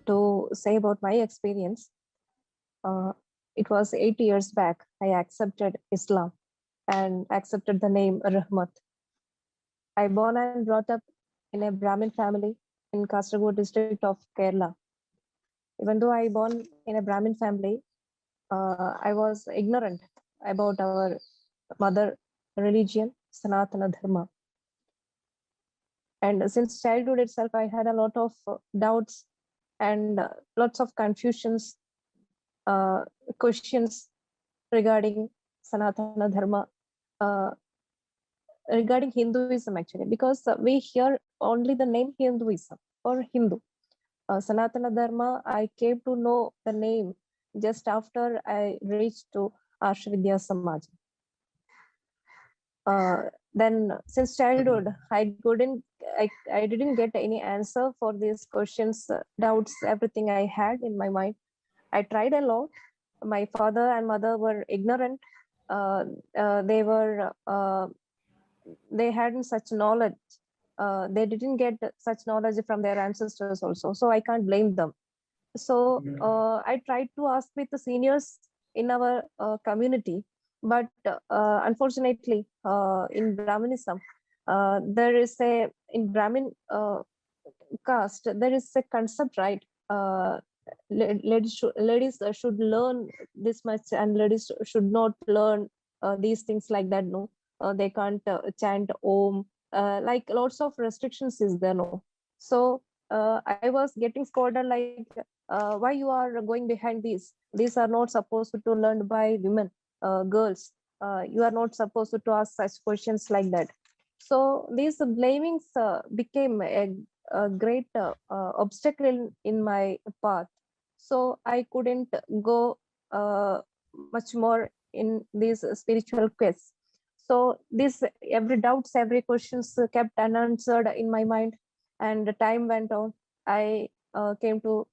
to say about my experience. It was 8 years back. I accepted Islam and accepted the name Rahmat. I born and brought up in a Brahmin family in Kasaragod district of Kerala. Even though I born in a Brahmin family, I was ignorant about our mother religion, Sanatana Dharma. And since childhood itself, I had a lot of doubts and lots of confusions, questions regarding Sanatana Dharma, uh, regarding Hinduism actually, because we hear only the name Hinduism or Hindu. Sanatana Dharma, I came to know the name just after I reached to Arshvidya Samaj. Then since childhood, I didn't get any answer for these questions, doubts, everything I had in my mind. I tried a lot. My father and mother were ignorant. They were they hadn't such knowledge. They didn't get such knowledge from their ancestors also. So I can't blame them. So I tried to ask with the seniors in our community, but unfortunately, in Brahminism, there is in Brahmin caste, there is a concept, right? Ladies should learn this much, and ladies should not learn these things like that. No, they can't chant Om. Like lots of restrictions is there. No, so I was getting scolded like, why you are going behind these? These are not supposed to learn by women, girls. You are not supposed to ask such questions like that. So these blamings became a great obstacle in my path. So I couldn't go much more in these spiritual quests. So this every doubts, every questions kept unanswered in my mind, and the time went on. I came to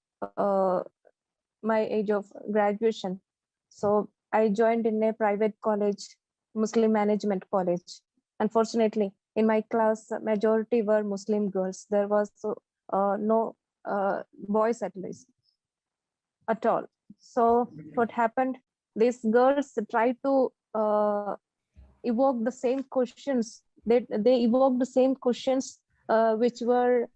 my age of graduation. So I joined in a private college, Muslim Management College. Unfortunately, in my class, majority were Muslim girls. There was no boys at least at all. So what happened? These girls tried to evoke the same questions. They evoked the same questions which were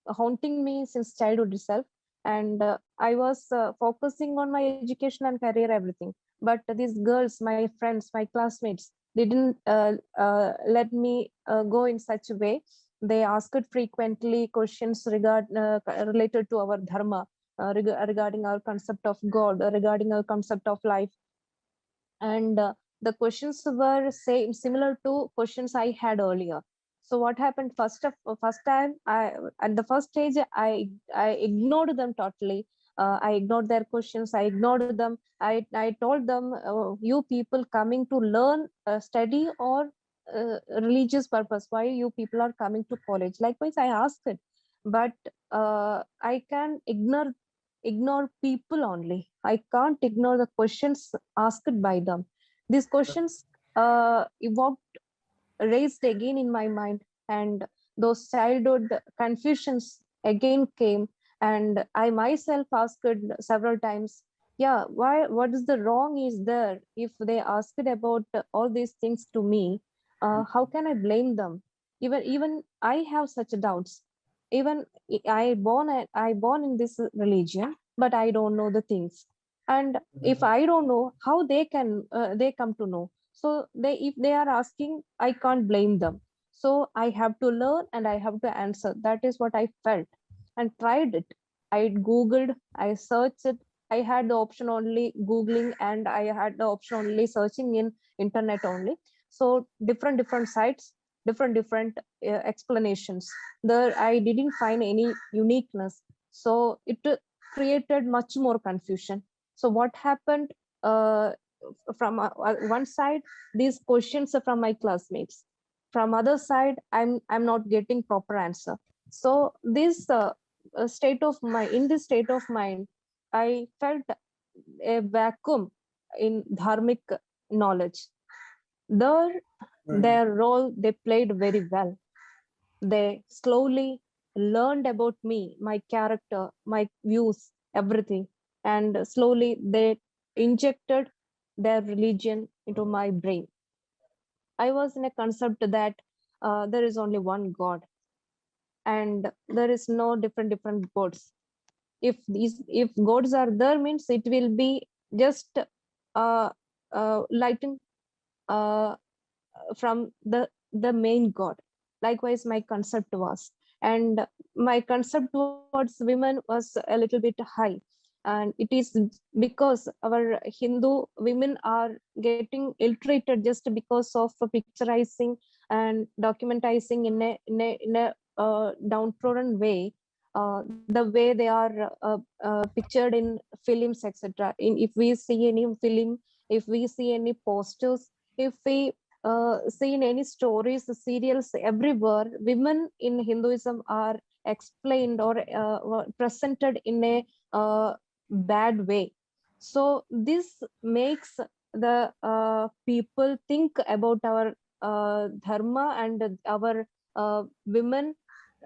haunting me since childhood itself. And I was focusing on my education and career, everything. But these girls, my friends, my classmates, didn't let me go in such a way. They asked frequently questions related to our dharma, regarding our concept of God, regarding our concept of life. And the questions were similar to questions I had earlier. So what happened? First time, I at the first stage, I ignored them totally. I ignored their questions. I ignored them. I told them, you people coming to learn, study, or religious purpose. Why you people are coming to college? Likewise, I asked it, but I can ignore people only. I can't ignore the questions asked by them. These questions evoked, raised again in my mind, and those childhood confusions again came. And I myself asked several times, yeah, why? What is the wrong is there if they asked about all these things to me? How can I blame them? Even I have such doubts. Even I born in this religion, but I don't know the things. And if I don't know, how they come to know? So if they are asking, I can't blame them. So I have to learn and I have to answer. That is what I felt and tried it. I googled, I searched it. I had the option only googling, and I had the option only searching in internet only. So different sites, different explanations. There I didn't find any uniqueness. So it created much more confusion. So what happened? From one side, these questions are from my classmates. From other side, I'm not getting proper answer. So this state of mind, in this state of mind, I felt a vacuum in dharmic knowledge. Their role they played very well. They slowly learned about me, my character, my views, everything. And slowly they injected their religion into my brain. I was in a concept that there is only one God and there is no different gods. If gods are there means it will be just lighten uh, from the main god. Likewise my concept was, and my concept towards women was a little bit high, and it is because our Hindu women are getting illiterated just because of picturizing and documentizing in a downtrodden way, the way they are pictured in films, etc. In If we see any film, if we see any posters, if we see in any stories, serials, everywhere, women in Hinduism are explained or presented in a bad way. So this makes the people think about our dharma and our women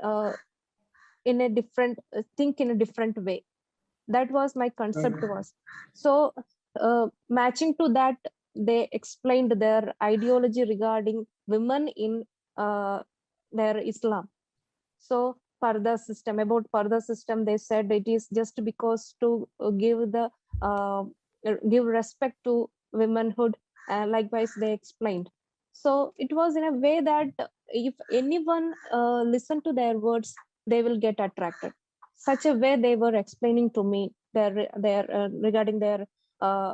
uh, in a different think in a different way. That was my concept was. So matching to that, they explained their ideology regarding women in uh, their Islam. So parda system, about parda system, they said it is just because to uh, give respect to womanhood. Likewise they explained. So it was in a way that if anyone listen to their words, they will get attracted. Such a way they were explaining to me their regarding their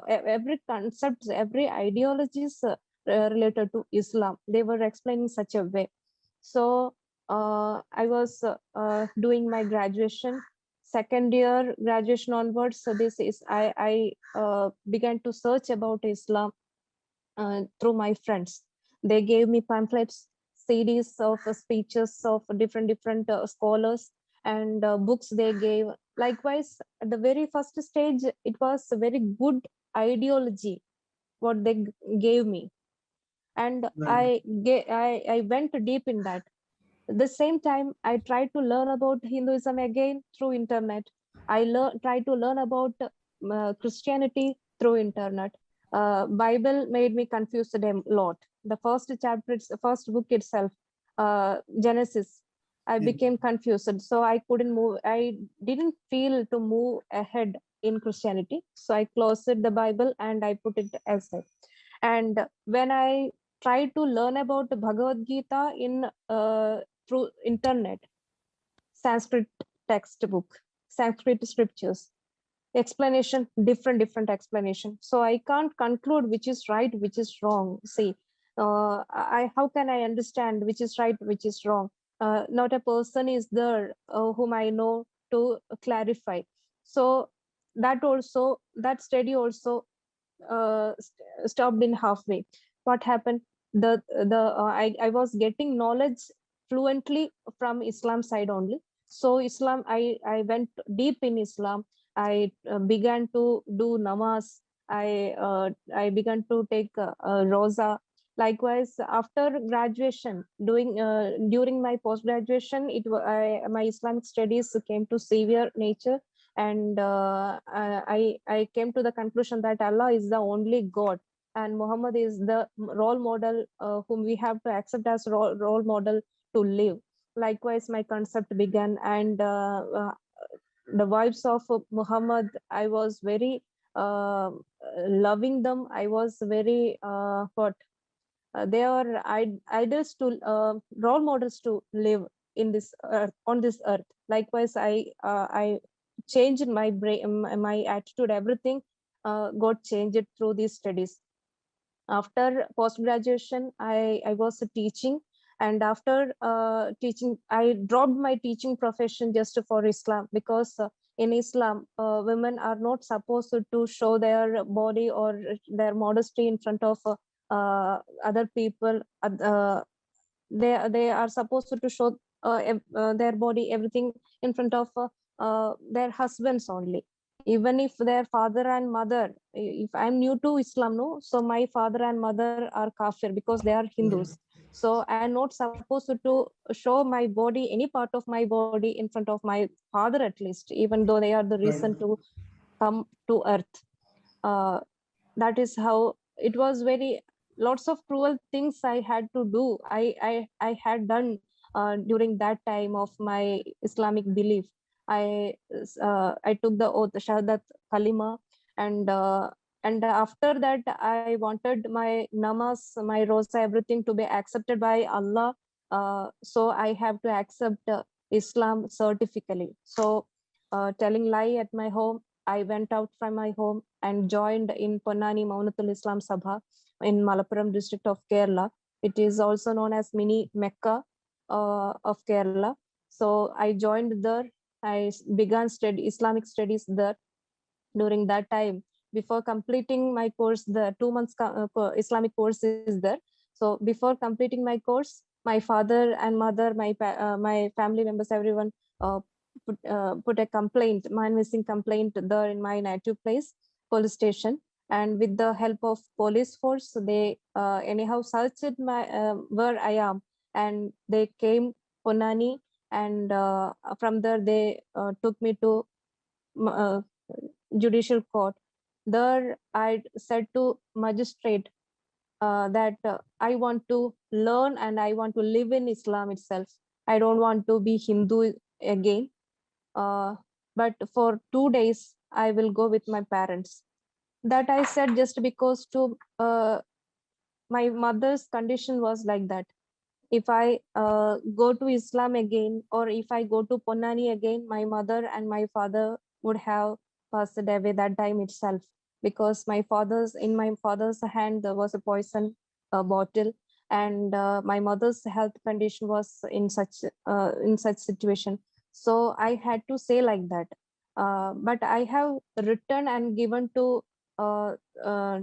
every concepts, every ideologies related to Islam. They were explaining such a way. So I was doing my graduation, second year graduation onwards. So this is I began to search about Islam through my friends. They gave me pamphlets, CDs of speeches of different scholars, and books they gave. Likewise, at the very first stage, it was a very good ideology what they gave me, and Right. I went deep in that. At the same time, I tried to learn about Hinduism again through internet. Tried to learn about Christianity through internet. Bible made me confused a lot. The first chapter, first book itself, Genesis, I Yes. became confused. So I couldn't move. I didn't feel to move ahead in Christianity. So I closed the Bible and I put it aside. And when I tried to learn about the Bhagavad Gita in through internet, Sanskrit textbook, Sanskrit scriptures, explanation, different explanation. So I can't conclude which is right, which is wrong. See, I how can I understand which is right, which is wrong? Not a person is there whom I know to clarify. So that study also stopped in halfway. What happened? I was getting knowledge fluently from Islam side only. So Islam, I went deep in Islam. I began to do namaz. I began to take roza. Likewise, after graduation, doing during my post graduation, my Islamic studies came to severe nature, and I came to the conclusion that Allah is the only God, and Muhammad is the role model whom we have to accept as role model to live. Likewise, my concept began, and the vibes of Muhammad, I was very loving them. I was very what they are idols to role models to live in this earth, on this earth. Likewise, I changed my brain, my attitude, everything got changed through these studies. After post graduation, I was teaching, and after teaching, I dropped my teaching profession just for Islam, because in Islam, women are not supposed to show their body or their modesty in front of other people. They are supposed to show their body, everything, in front of their husbands only. Even if their father and mother, if I'm new to Islam, no, so my father and mother are kafir because they are Hindus. So I am not supposed to show my body, any part of my body, in front of my father at least, even though they are the reason Right. to come to earth. uh, that is how it was. Very lots of cruel things I had to do. I had done during that time of my Islamic belief. I took the oath, Shahadat Kalima, and after that I wanted my namas, my rosa, everything to be accepted by Allah. So I have to accept Islam certificately. So telling lie at my home, I went out from my home and joined in Ponnani Maunatul Islam Sabha in Malappuram district of Kerala. It is also known as mini Mecca of Kerala. So I joined there. I began Islamic studies there during that time. Before completing my course, the 2 months Islamic course is there. So before completing my course, my father and mother, my family members, everyone uh, put a complaint, man missing complaint there in my native place, police station. And with the help of police force, they anyhow searched my where I am, and they came Ponani, and from there they took me to uh, judicial court. There I said to magistrate that I want to learn and I want to live in Islam itself. I don't want to be Hindu again. Uh, but for 2 days, I will go with my parents. That I said just because to my mother's condition was like that. If I go to Islam again, or if I go to Ponnani again, my mother and my father would have passed away that time itself, because my father's hand there was a poison bottle, and my mother's health condition was in such situation. So I had to say like that. But I have written and given to uh, uh,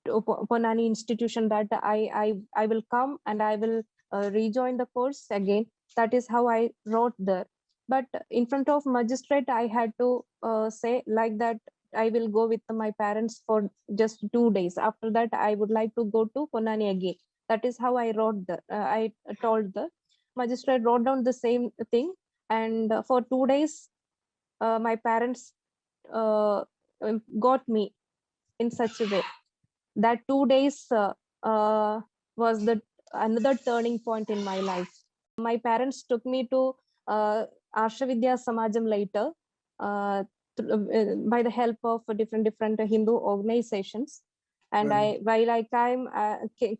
upon any institution that I will come and I will rejoin the course again. That is how I wrote there. But in front of magistrate, I had to say like that I will go with my parents for just 2 days. After that, I would like to go to Ponani again. That is how I wrote the. I told the magistrate, wrote down the same thing, and for 2 days, my parents uh, got me in such a way. That 2 days was the another turning point in my life. My parents took me to Arsha Vidya Samajam later, by the help of different Hindu organizations. And Right. while I came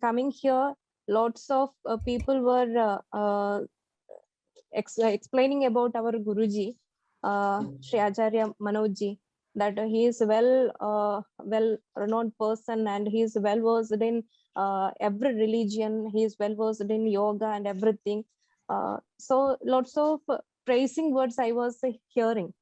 coming here, lots of people were explaining about our Guruji, Sri Acharya Manojji, that he is well renowned person, and he is well versed in every religion. He is well versed in yoga and everything. So lots of praising words I was hearing.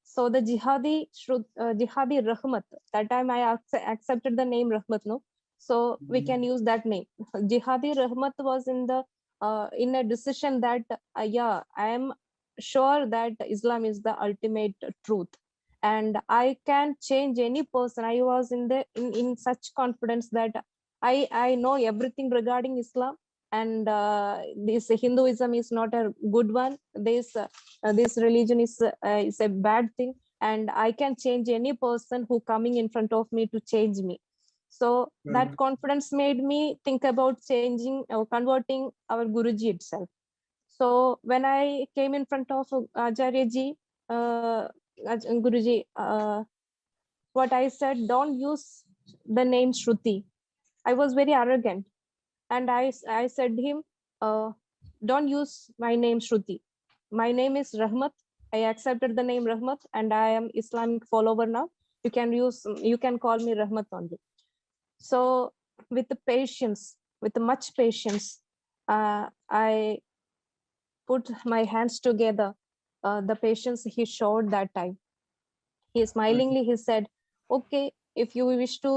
So the jihadi Rahmat, that time I accepted the name Rahmat, no? So we can use that name. Jihadi Rahmat was in a decision that yeah, I am sure that Islam is the ultimate truth, and I can change any person. I was in such confidence that I know everything regarding Islam, and this Hinduism is not a good one. This religion is a bad thing, and I can change any person who coming in front of me to change me. So Right. that confidence made me think about changing or converting our Guruji itself. So when I came in front of Acharya ji, Guruji, what I said, don't use the name Shruti. I was very arrogant, and I said him, uh, don't use my name Shruti. My name is Rahmat. I accepted the name Rahmat, and I am Islamic follower now. You can call me Rahmat only. So with the patience, with much patience, I put my hands together. The patience he showed that time. He Right. smilingly he said, "Okay, if you wish to,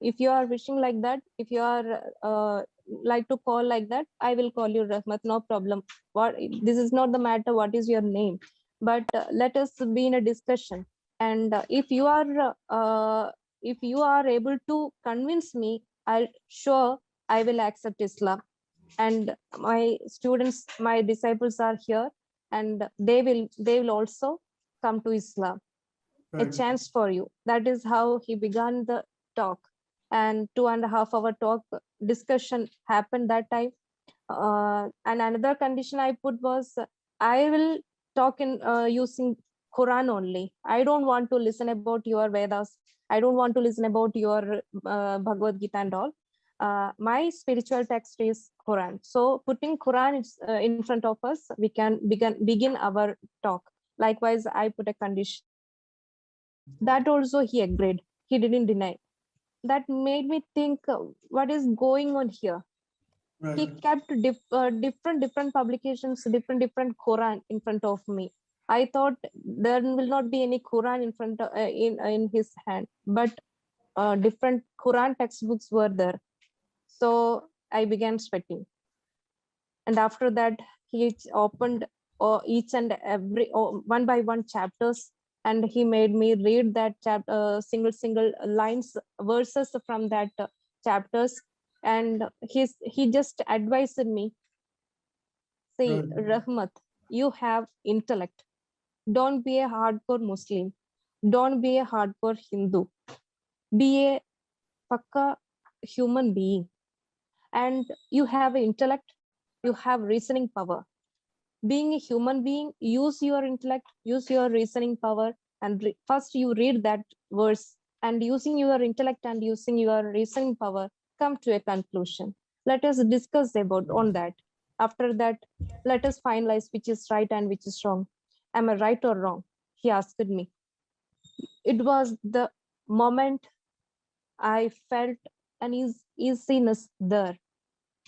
if you are wishing like that, if you are like to call like that, I will call you Rahmat. No problem. What this is not the matter. What is your name? But let us be in a discussion. And if you are able to convince me, I'll sure." I will accept Islam. And my students, my disciples are here, and they will also come to Islam. A Right. chance for you. That is how he began the talk. And 2.5 hour talk discussion happened that time. And another condition I put was I will talk in using Quran only. I don't want to listen about your Vedas. I don't want to listen about your Bhagavad Gita and all. My spiritual text is Quran. So putting Quran in front of us, we can begin our talk. Likewise, I put a condition. That also he agreed. He didn't deny. That made me think, what is going on here? He Right. kept different publications, different Quran in front of me. I thought there will not be any Quran in front of, in his hand, but different Quran textbooks were there. So I began sweating, and after that he opened each and every one by one chapters, and he made me read that chapter, single lines, verses from that chapters. And he just advised me, see, Right. Rahmat, you have intellect. Don't be a hardcore Muslim. Don't be a hardcore Hindu. Be a pakka human being. And you have intellect, you have reasoning power. Being a human being, use your intellect, use your reasoning power, and first you read that verse, and using your intellect and using your reasoning power, come to a conclusion. Let us discuss about on that. After that, let us finalize which is right and which is wrong. Am I right or wrong? He asked me. It was the moment I felt an easiness there.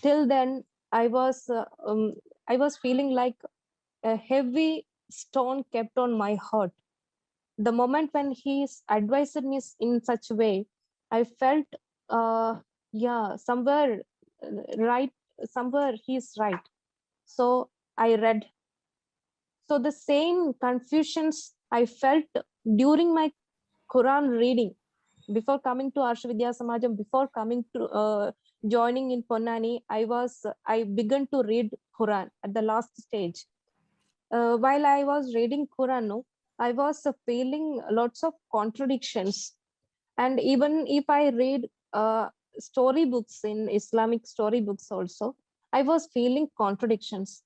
Till then, I was uh, um, I was feeling like a heavy stone kept on my heart. The moment when he advised me in such a way, I felt, yeah, somewhere right, somewhere he's right. So I read. So the same confusions I felt during my Quran reading, before coming to Arshvidya Samajam, before coming to joining in Ponnani, I began to read Quran at the last stage. While I was reading Quran, no, I was feeling lots of contradictions. And even if I read storybooks in Islamic storybooks also, I was feeling contradictions.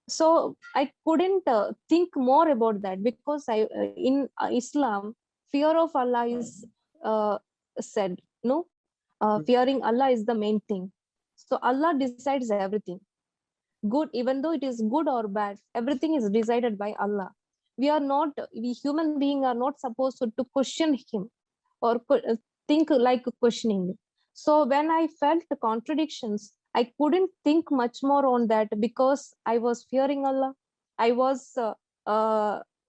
So I couldn't think more about that, because in Islam, fear of Allah is said, no, fearing Allah is the main thing. So Allah decides everything. Good, even though it is good or bad, everything is decided by Allah. We human beings are not supposed to question him, or think like questioning. So when I felt the contradictions, I couldn't think much more on that, because I was fearing Allah. I was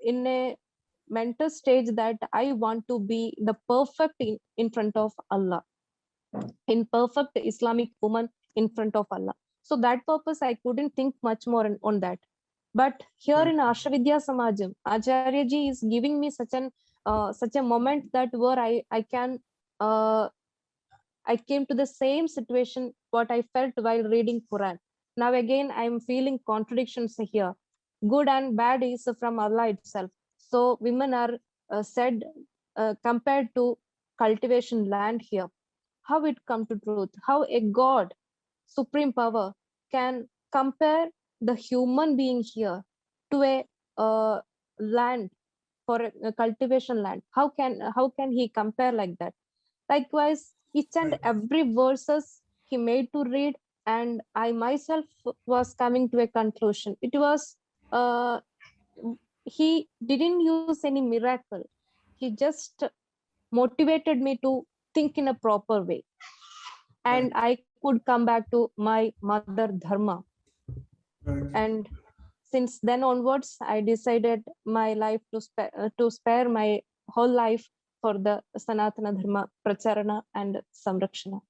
in a mental stage that I want to be the perfect in front of Allah, in perfect Islamic woman in front of Allah. So that purpose, I couldn't think much more on that. But here Right. in Ashravidya Samajam, Acharya ji is giving me such a moment that where I can uh, I came to the same situation what I felt while reading Quran. Now again I am feeling contradictions here. Good and bad is from Allah itself. So women are said compared to cultivation land here. How it come to truth? How a God, supreme power, can compare the human being here to a land, for a cultivation land? How can he compare like that? Likewise, each and Right. every verses he made to read, and I myself was coming to a conclusion. It was uh, he didn't use any miracle. He just motivated me to think in a proper way, Right. and I could come back to my mother dharma. Right. And since then onwards, I decided my life to spare my whole life for the Sanatana Dharma Pracharana and Samrakshana.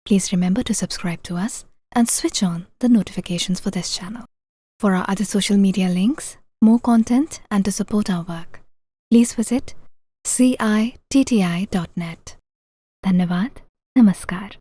Please remember to subscribe to us and switch on the notifications for this channel. For our other social media links, more content and to support our work, please visit citti.net. Dhanyavad. Namaskar.